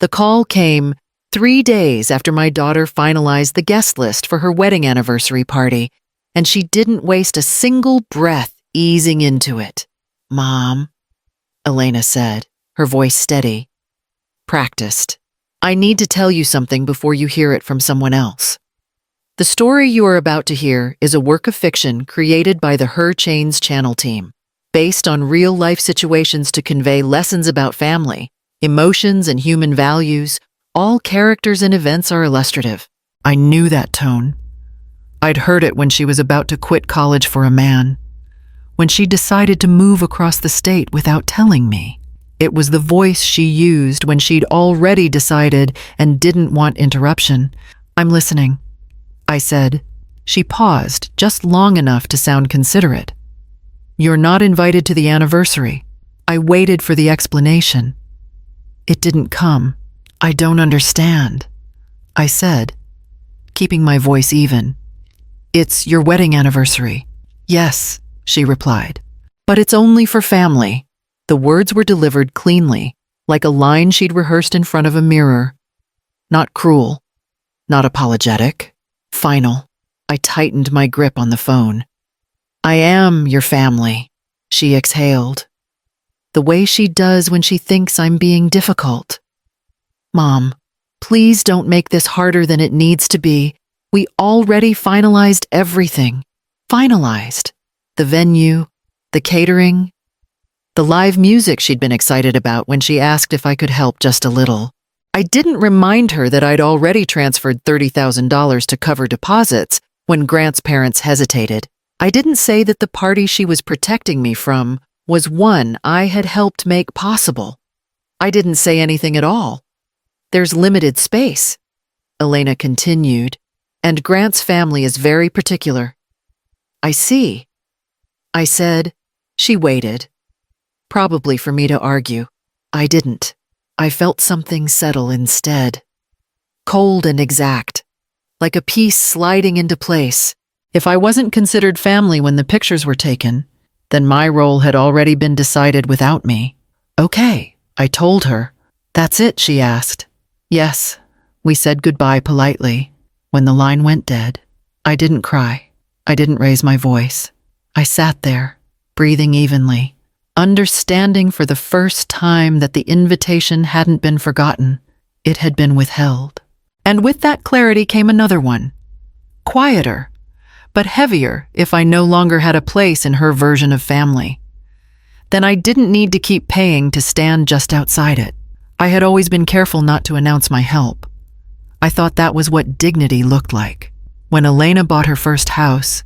The call came 3 days after my daughter finalized the guest list for her wedding anniversary party, and she didn't waste a single breath easing into it. "Mom," Elena said, her voice steady. "Practiced. I need to tell you something before you hear it from someone else. The story you are about to hear is a work of fiction created by the Her Chains channel team, based on real-life situations to convey lessons about family, emotions, and human values. All characters and events are illustrative." I knew that tone. I'd heard it when she was about to quit college for a man, when she decided to move across the state without telling me. It was the voice she used when she'd already decided and didn't want interruption. "I'm listening," I said. She paused just long enough to sound considerate. "You're not invited to the anniversary." I waited for the explanation. It didn't come. "I don't understand," I said, keeping my voice even. "It's your wedding anniversary." "Yes," she replied, "but it's only for family." The words were delivered cleanly, like a line she'd rehearsed in front of a mirror. Not cruel, not apologetic, final. I tightened my grip on the phone. "I am your family," she exhaled, the way she does when she thinks I'm being difficult. "Mom, please don't make this harder than it needs to be. We already finalized everything." Finalized. The venue, the catering, the live music she'd been excited about when she asked if I could help just a little. I didn't remind her that I'd already transferred $30,000 to cover deposits when Grant's parents hesitated. I didn't say that the party she was protecting me from was one I had helped make possible. I didn't say anything at all. "There's limited space," Elena continued, "and Grant's family is very particular." "I see," I said. She waited, probably for me to argue. I didn't. I felt something settle instead. Cold and exact, like a piece sliding into place. If I wasn't considered family when the pictures were taken, then my role had already been decided without me. "Okay," I told her. "That's it?" she asked. "Yes." We said goodbye politely. When the line went dead, I didn't cry. I didn't raise my voice. I sat there, breathing evenly, understanding for the first time that the invitation hadn't been forgotten. It had been withheld. And with that clarity came another one. Quieter, but heavier if I no longer had a place in her version of family. Then I didn't need to keep paying to stand just outside it. I had always been careful not to announce my help. I thought that was what dignity looked like. When Elena bought her first house,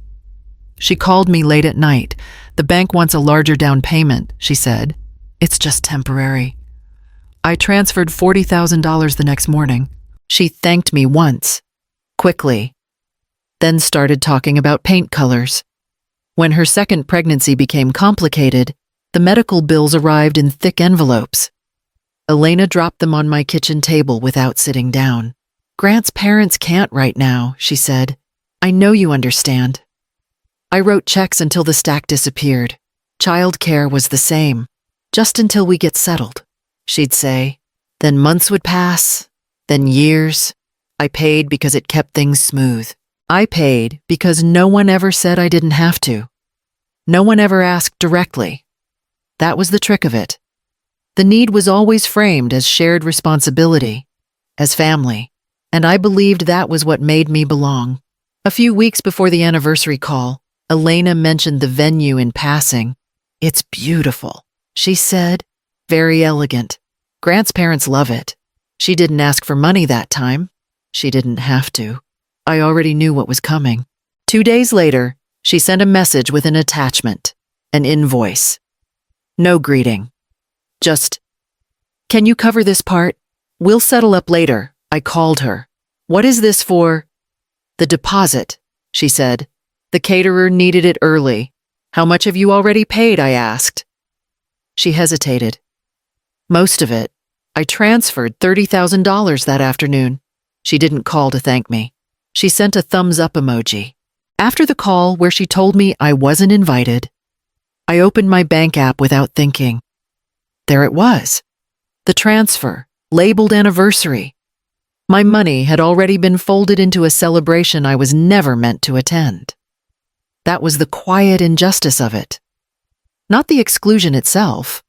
she called me late at night. "The bank wants a larger down payment," she said. "It's just temporary." I transferred $40,000 the next morning. She thanked me once, quickly, then started talking about paint colors. When her second pregnancy became complicated, the medical bills arrived in thick envelopes. Elena dropped them on my kitchen table without sitting down. "Grant's parents can't right now," she said. "I know you understand." I wrote checks until the stack disappeared. "Childcare was the same, just until we get settled," she'd say. Then months would pass, then years. I paid because it kept things smooth. I paid because no one ever said I didn't have to. No one ever asked directly. That was the trick of it. The need was always framed as shared responsibility, as family, and I believed that was what made me belong. A few weeks before the anniversary call, Elena mentioned the venue in passing. "It's beautiful," she said, "very elegant. Grant's parents love it." She didn't ask for money that time. She didn't have to. I already knew what was coming. 2 days later, she sent a message with an attachment, an invoice. No greeting. Just, "Can you cover this part? We'll settle up later." I called her. "What is this for?" "The deposit," she said. "The caterer needed it early." "How much have you already paid?" I asked. She hesitated. "Most of it. I transferred $30,000 that afternoon." She didn't call to thank me. She sent a thumbs-up emoji. After the call, where she told me I wasn't invited, I opened my bank app without thinking. There it was. The transfer, labeled anniversary. My money had already been folded into a celebration I was never meant to attend. That was the quiet injustice of it. Not the exclusion itself,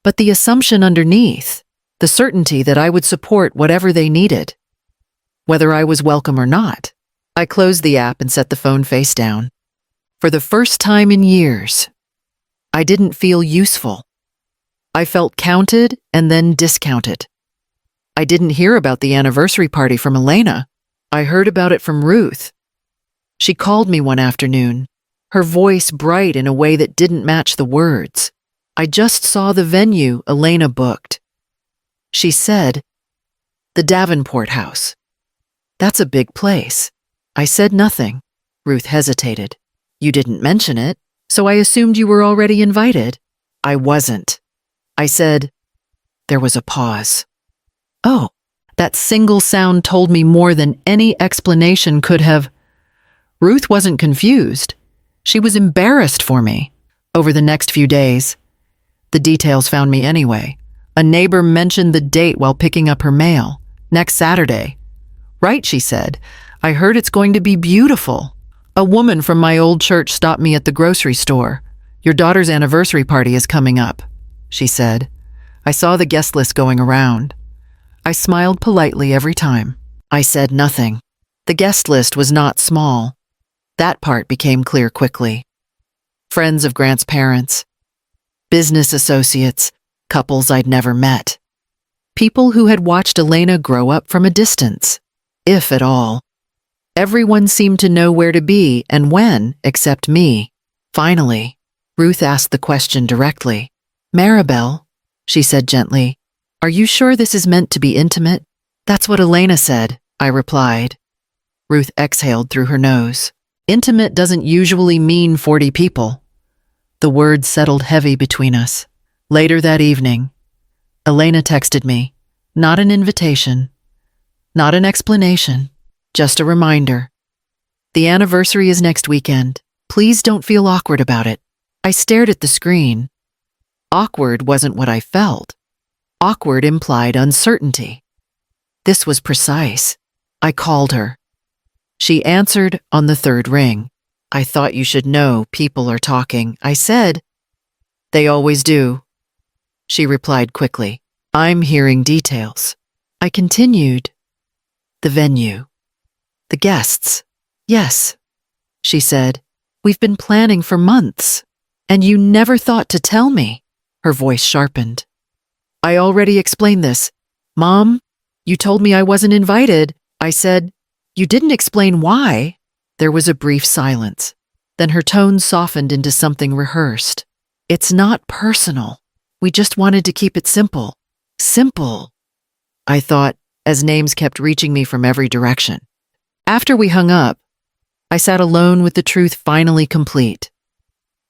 but the assumption underneath, the certainty that I would support whatever they needed, whether I was welcome or not. I closed the app and set the phone face down. For the first time in years, I didn't feel useful. I felt counted and then discounted. I didn't hear about the anniversary party from Elena. I heard about it from Ruth. She called me one afternoon, her voice bright in a way that didn't match the words. I just saw the venue Elena booked. She said, "The Davenport House." "That's a big place." I said nothing. Ruth hesitated. "You didn't mention it, so I assumed you were already invited." I wasn't. I said. There was a pause. Oh, that single sound told me more than any explanation could have. Ruth wasn't confused. She was embarrassed for me. Over the next few days, the details found me anyway. A neighbor mentioned the date while picking up her mail. Next Saturday. "Right," she said. "I heard it's going to be beautiful." A woman from my old church stopped me at the grocery store. "Your daughter's anniversary party is coming up," she said. I saw the guest list going around. I smiled politely every time. I said nothing. The guest list was not small. That part became clear quickly. Friends of Grant's parents, business associates, couples I'd never met. People who had watched Elena grow up from a distance, if at all. Everyone seemed to know where to be and when, except me. Finally, Ruth asked the question directly. "Maribel," she said gently, "are you sure this is meant to be intimate?" "That's what Elena said," I replied. Ruth exhaled through her nose. "Intimate doesn't usually mean 40 people. The words settled heavy between us. Later that evening, Elena texted me. Not an invitation, not an explanation, just a reminder. "The anniversary is next weekend. Please don't feel awkward about it." I stared at the screen. Awkward wasn't what I felt. Awkward implied uncertainty. This was precise. I called her. She answered on the third ring. "I thought you should know people are talking," I said. "They always do." She replied quickly. "I'm hearing details." I continued. "The venue. The guests." "Yes," she said. "We've been planning for months. And you never thought to tell me." Her voice sharpened. "I already explained this. Mom, you told me I wasn't invited." I said. "You didn't explain why." There was a brief silence. Then her tone softened into something rehearsed. "It's not personal. We just wanted to keep it simple." Simple, I thought, as names kept reaching me from every direction. After we hung up, I sat alone with the truth finally complete.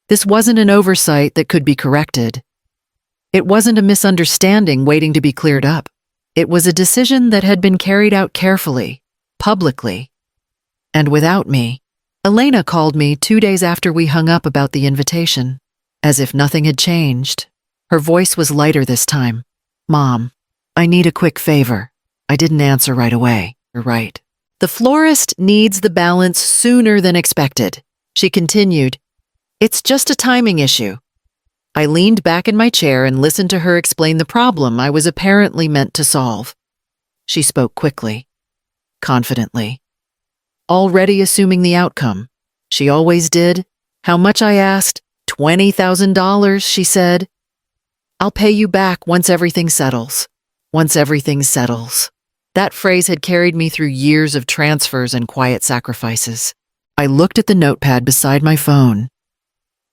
This wasn't an oversight that could be corrected. It wasn't a misunderstanding waiting to be cleared up. It was a decision that had been carried out carefully, publicly, and without me. Elena called me 2 days after we hung up about the invitation, as if nothing had changed. Her voice was lighter this time. "Mom, I need a quick favor." I didn't answer right away. "You're right. The florist needs the balance sooner than expected." She continued. "It's just a timing issue." I leaned back in my chair and listened to her explain the problem I was apparently meant to solve. She spoke quickly, confidently, already assuming the outcome. She always did. "How much?" I asked. $20,000, she said. "I'll pay you back once everything settles." Once everything settles. That phrase had carried me through years of transfers and quiet sacrifices. I looked at the notepad beside my phone.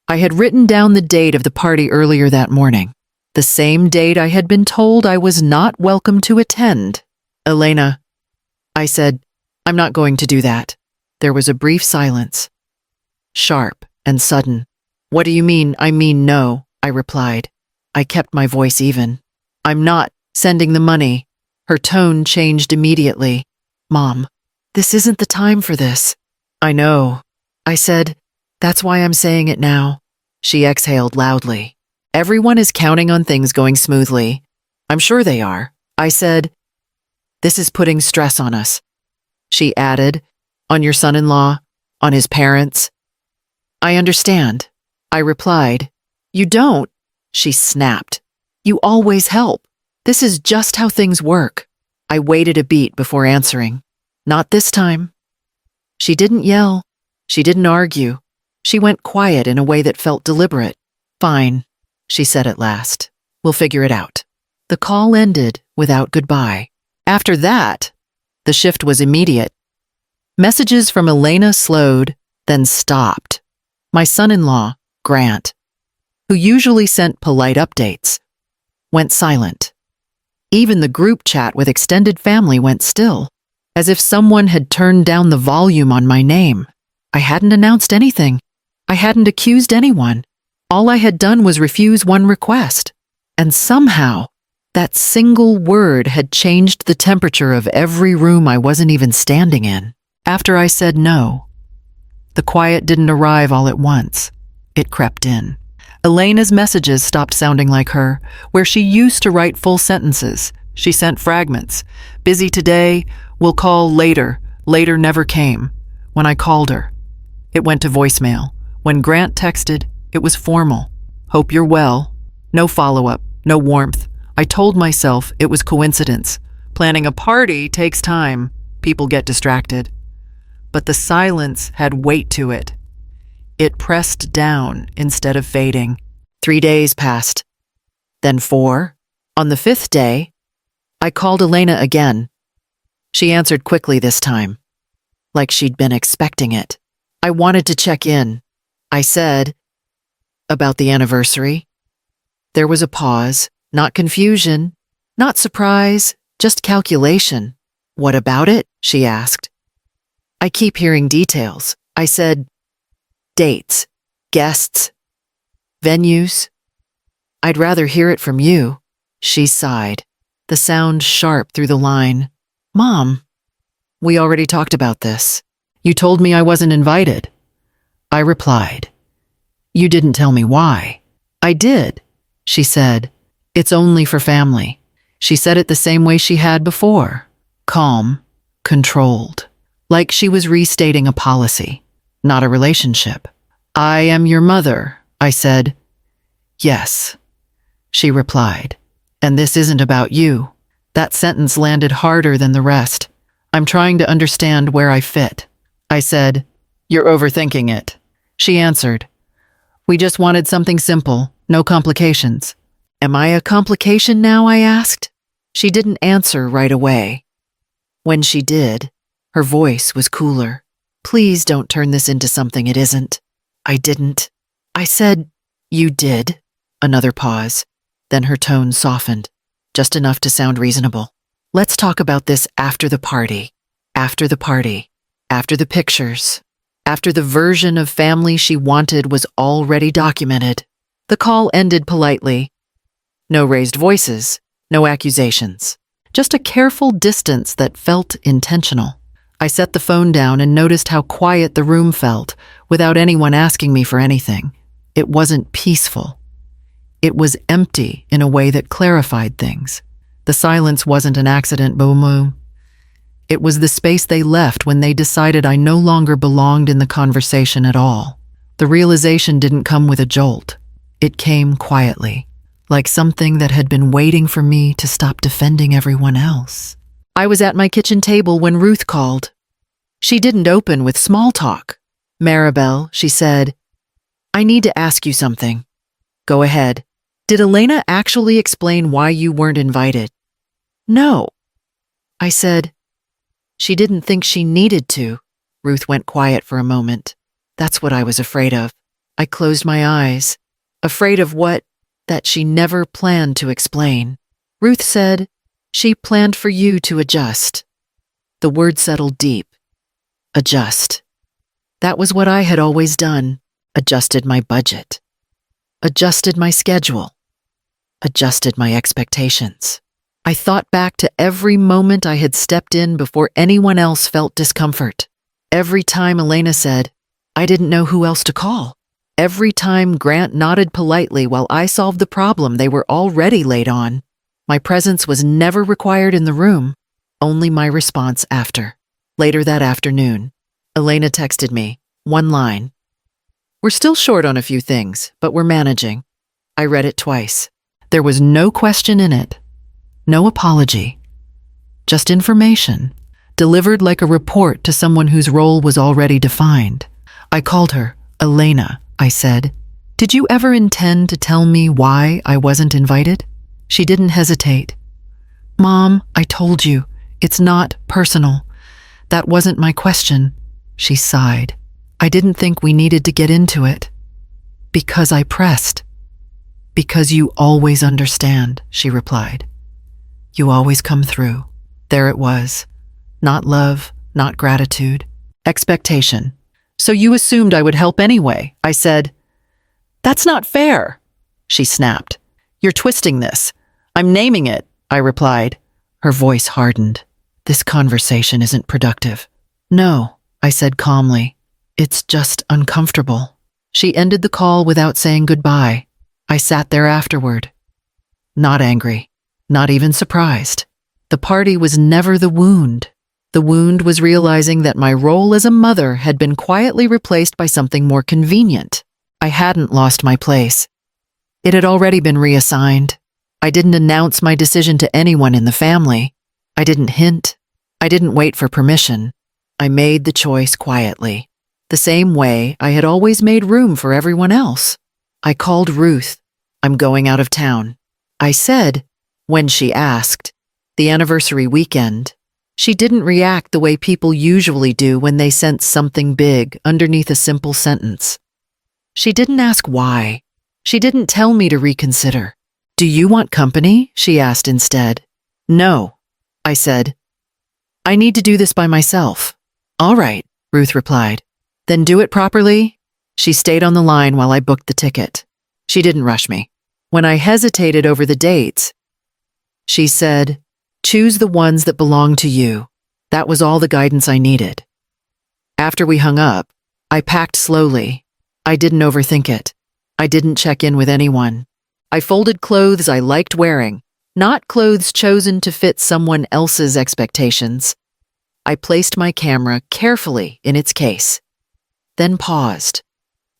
I had written down the date of the party earlier that morning, the same date I had been told I was not welcome to attend. "Elena," I said, "I'm not going to do that." There was a brief silence, sharp and sudden. "What do you mean?" "I mean no," I replied. I kept my voice even. "I'm not sending the money." Her tone changed immediately. "Mom, this isn't the time for this." "I know," I said. "That's why I'm saying it now." She exhaled loudly. "Everyone is counting on things going smoothly." "I'm sure they are," I said, "This is putting stress on us." She added, "On your son-in-law, on his parents." "I understand," I replied. "You don't," she snapped. "You always help. This is just how things work." I waited a beat before answering. "Not this time." She didn't yell. She didn't argue. She went quiet in a way that felt deliberate. "Fine," she said at last. "We'll figure it out." The call ended without goodbye. After that, the shift was immediate. Messages from Elena slowed, then stopped. My son-in-law, Grant, who usually sent polite updates, went silent. Even the group chat with extended family went still, as if someone had turned down the volume on my name. I hadn't announced anything. I hadn't accused anyone. All I had done was refuse one request. And somehow, that single word had changed the temperature of every room I wasn't even standing in. After I said no, the quiet didn't arrive all at once. It crept in. Elena's messages stopped sounding like her. Where she used to write full sentences, she sent fragments. "Busy today, we'll call later." Later never came. When I called her, it went to voicemail. When Grant texted, it was formal. "Hope you're well." No follow-up, no warmth. I told myself it was coincidence. Planning a party takes time. People get distracted. But the silence had weight to it. It pressed down instead of fading. 3 days passed. Then 4. On the 5th day, I called Elena again. She answered quickly this time, like she'd been expecting it. "I wanted to check in," I said. "About the anniversary?" There was a pause, not confusion, not surprise, just calculation. "What about it?" she asked. "I keep hearing details." I said, "Dates, guests, venues. I'd rather hear it from you." She sighed, the sound sharp through the line. "Mom, we already talked about this. You told me I wasn't invited." I replied, "You didn't tell me why." "I did," she said. "It's only for family." She said it the same way she had before, calm, controlled, like she was restating a policy, not a relationship. "I am your mother," I said. "Yes," she replied. "And this isn't about you." That sentence landed harder than the rest. "I'm trying to understand where I fit." I said, "You're overthinking it." She answered, "We just wanted something simple, no complications." "Am I a complication now?" I asked. She didn't answer right away. When she did, her voice was cooler. "Please don't turn this into something it isn't." I didn't. I said, "You did." Another pause. Then her tone softened, just enough to sound reasonable. "Let's talk about this after the party." After the party. After the pictures. After the version of family she wanted was already documented. The call ended politely. No raised voices, no accusations. Just a careful distance that felt intentional. I set the phone down and noticed how quiet the room felt, without anyone asking me for anything. It wasn't peaceful. It was empty in a way that clarified things. The silence wasn't an accident, boom. It was the space they left when they decided I no longer belonged in the conversation at all. The realization didn't come with a jolt. It came quietly, like something that had been waiting for me to stop defending everyone else. I was at my kitchen table when Ruth called. She didn't open with small talk. "Maribel," she said, "I need to ask you something." "Go ahead." "Did Elena actually explain why you weren't invited?" "No." I said, "She didn't think she needed to." Ruth went quiet for a moment. "That's what I was afraid of." I closed my eyes. Afraid of what? That she never planned to explain. Ruth said, "She planned for you to adjust." The word settled deep. Adjust. That was what I had always done. Adjusted my budget. Adjusted my schedule. Adjusted my expectations. I thought back to every moment I had stepped in before anyone else felt discomfort. Every time Elena said, "I didn't know who else to call." Every time Grant nodded politely while I solved the problem they were already late on. My presence was never required in the room, only my response after. Later that afternoon, Elena texted me, one line. "We're still short on a few things, but we're managing." I read it twice. There was no question in it, no apology, just information, delivered like a report to someone whose role was already defined. I called her. "Elena," I said, "did you ever intend to tell me why I wasn't invited?" She didn't hesitate. "Mom, I told you, it's not personal. That wasn't my question." She sighed. "I didn't think we needed to get into it." "Because I pressed." "Because you always understand," she replied. "You always come through." There it was. Not love, not gratitude. Expectation. "So you assumed I would help anyway," I said. "That's not fair," she snapped. "You're twisting this." "I'm naming it," I replied. Her voice hardened. "This conversation isn't productive." "No," I said calmly. "It's just uncomfortable." She ended the call without saying goodbye. I sat there afterward. Not angry, not even surprised. The party was never the wound. The wound was realizing that my role as a mother had been quietly replaced by something more convenient. I hadn't lost my place. It had already been reassigned. I didn't announce my decision to anyone in the family. I didn't hint. I didn't wait for permission. I made the choice quietly, the same way I had always made room for everyone else. I called Ruth. "I'm going out of town." I said, when she asked, "The anniversary weekend." She didn't react the way people usually do when they sense something big underneath a simple sentence. She didn't ask why. She didn't tell me to reconsider. "Do you want company?" she asked instead. "No," I said. "I need to do this by myself." "All right," Ruth replied. "Then do it properly." She stayed on the line while I booked the ticket. She didn't rush me. When I hesitated over the dates, she said, "Choose the ones that belong to you." That was all the guidance I needed. After we hung up, I packed slowly. I didn't overthink it. I didn't check in with anyone. I folded clothes I liked wearing, not clothes chosen to fit someone else's expectations. I placed my camera carefully in its case, then paused,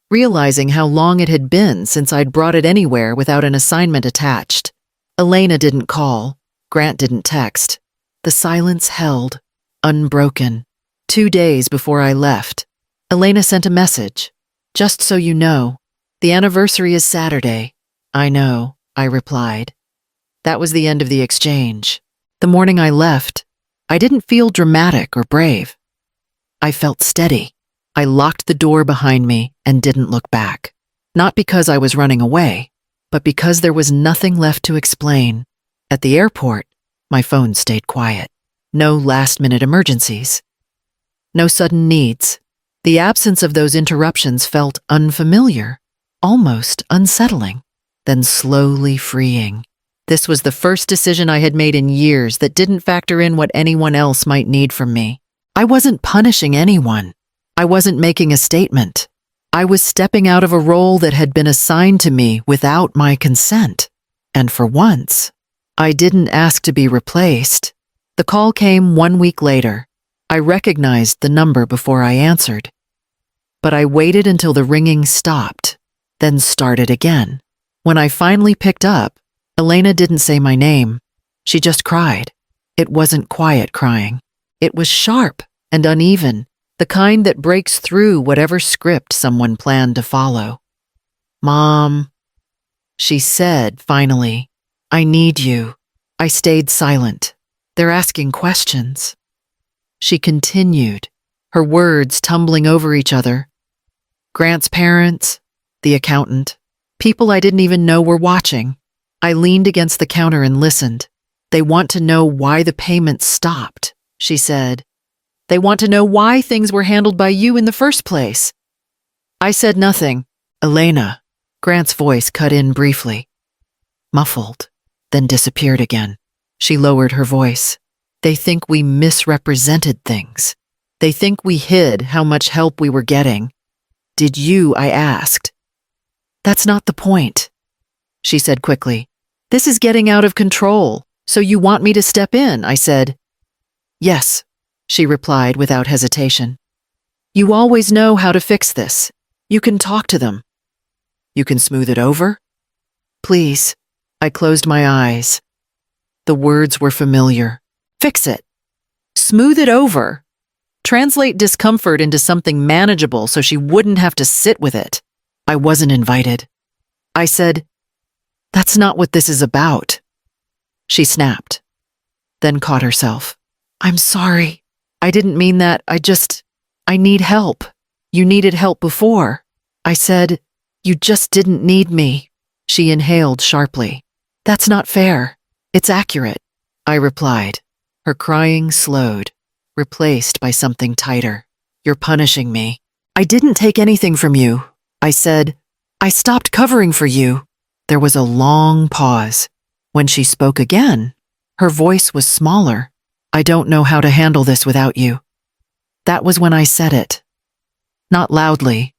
realizing how long it had been since I'd brought it anywhere without an assignment attached. Elena didn't call. Grant didn't text. The silence held, unbroken. 2 days before I left, Elena sent a message. "Just so you know, the anniversary is Saturday." "I know," I replied. That was the end of the exchange. The morning I left, I didn't feel dramatic or brave. I felt steady. I locked the door behind me and didn't look back. Not because I was running away, but because there was nothing left to explain. At the airport, my phone stayed quiet. No last-minute emergencies. No sudden needs. The absence of those interruptions felt unfamiliar, almost unsettling, then slowly freeing. This was the first decision I had made in years that didn't factor in what anyone else might need from me. I wasn't punishing anyone. I wasn't making a statement. I was stepping out of a role that had been assigned to me without my consent. And for once, I didn't ask to be replaced. The call came 1 week later. I recognized the number before I answered. But I waited until the ringing stopped, then started again. When I finally picked up, Elena didn't say my name. She just cried. It wasn't quiet crying. It was sharp and uneven, the kind that breaks through whatever script someone planned to follow. "Mom," she said finally, "I need you." I stayed silent. "They're asking questions." She continued, her words tumbling over each other. "Grant's parents, the accountant, people I didn't even know were watching." I leaned against the counter and listened. "They want to know why the payments stopped," she said. "They want to know why things were handled by you in the first place." I said nothing. "Elena," Grant's voice cut in briefly, muffled, then disappeared again. She lowered her voice. "They think we misrepresented things. They think we hid how much help we were getting." "Did you?" I asked. "That's not the point," she said quickly. This is getting out of control. So you want me to step in? I said. Yes, she replied without hesitation. You always know how to fix this. You can talk to them. You can smooth it over? Please. I closed my eyes. The words were familiar. Fix it. Smooth it over. Translate discomfort into something manageable so she wouldn't have to sit with it. I wasn't invited. I said, That's not what this is about. She snapped, then caught herself. I'm sorry. I didn't mean that. I need help. You needed help before. I said, You just didn't need me. She inhaled sharply. That's not fair. It's accurate, I replied. Her crying slowed, replaced by something tighter. You're punishing me. I didn't take anything from you. I said, I stopped covering for you. There was a long pause. When she spoke again, her voice was smaller. I don't know how to handle this without you. That was when I said it. Not loudly.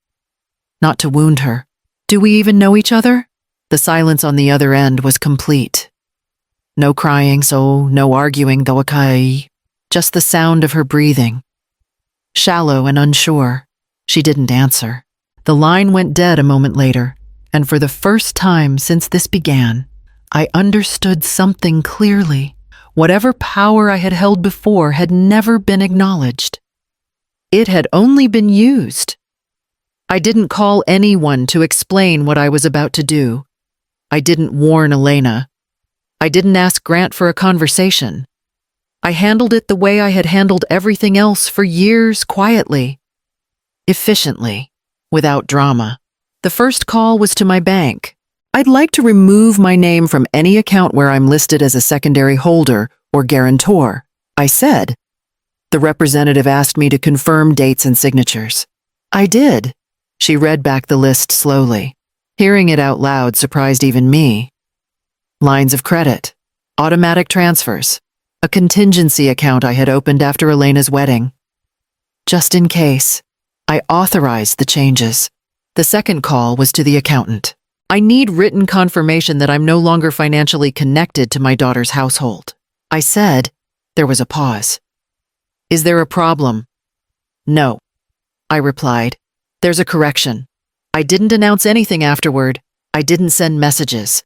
Not to wound her. Do we even know each other? The silence on the other end was complete. No crying, so no arguing, though okay. Just the sound of her breathing. Shallow and unsure. She didn't answer. The line went dead a moment later, and for the first time since this began, I understood something clearly. Whatever power I had held before had never been acknowledged. It had only been used. I didn't call anyone to explain what I was about to do. I didn't warn Elena. I didn't ask Grant for a conversation. I handled it the way I had handled everything else for years, quietly, efficiently, without drama. The first call was to my bank. I'd like to remove my name from any account where I'm listed as a secondary holder or guarantor, I said. The representative asked me to confirm dates and signatures. I did. She read back the list slowly. Hearing it out loud surprised even me. Lines of credit, automatic transfers, a contingency account I had opened after Elena's wedding. Just in case, I authorized the changes. The second call was to the accountant. I need written confirmation that I'm no longer financially connected to my daughter's household. I said. There was a pause. Is there a problem? No, I replied. There's a correction. I didn't announce anything afterward. I didn't send messages.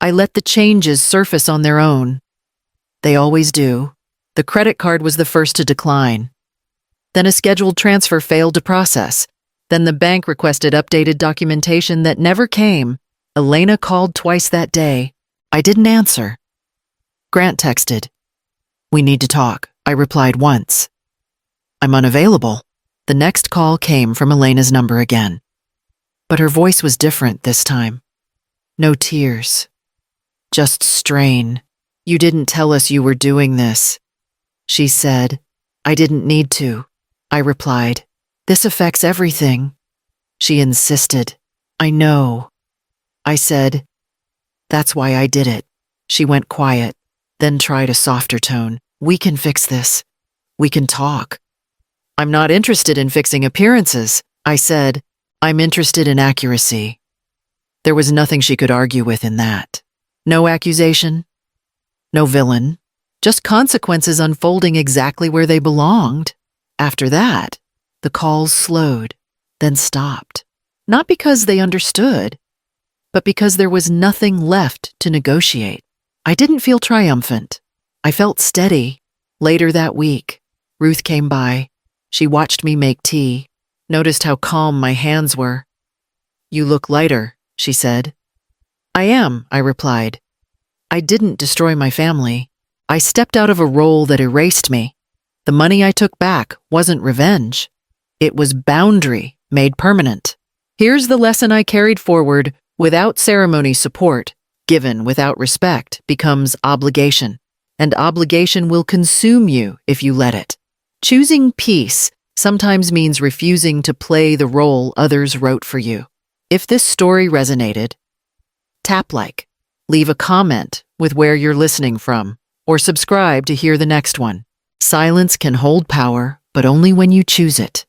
I let the changes surface on their own. They always do. The credit card was the first to decline. Then a scheduled transfer failed to process. Then the bank requested updated documentation that never came. Elena called twice that day. I didn't answer. Grant texted. We need to talk, I replied once. I'm unavailable. The next call came from Elena's number again. But her voice was different this time. No tears. Just strain. You didn't tell us you were doing this. She said. I didn't need to. I replied. This affects everything. She insisted. I know. I said. That's why I did it. She went quiet, then tried a softer tone. We can fix this. We can talk. I'm not interested in fixing appearances, I said. I'm interested in accuracy. There was nothing she could argue with in that. No accusation. No villain. Just consequences unfolding exactly where they belonged. After that, the calls slowed, then stopped. Not because they understood, but because there was nothing left to negotiate. I didn't feel triumphant. I felt steady. Later that week, Ruth came by. She watched me make tea, noticed how calm my hands were. You look lighter, she said. I am, I replied. I didn't destroy my family. I stepped out of a role that erased me. The money I took back wasn't revenge. It was boundary made permanent. Here's the lesson I carried forward. Without ceremony, support, given without respect, becomes obligation. And obligation will consume you if you let it. Choosing peace sometimes means refusing to play the role others wrote for you. If this story resonated, tap like, leave a comment with where you're listening from, or subscribe to hear the next one. Silence can hold power, but only when you choose it.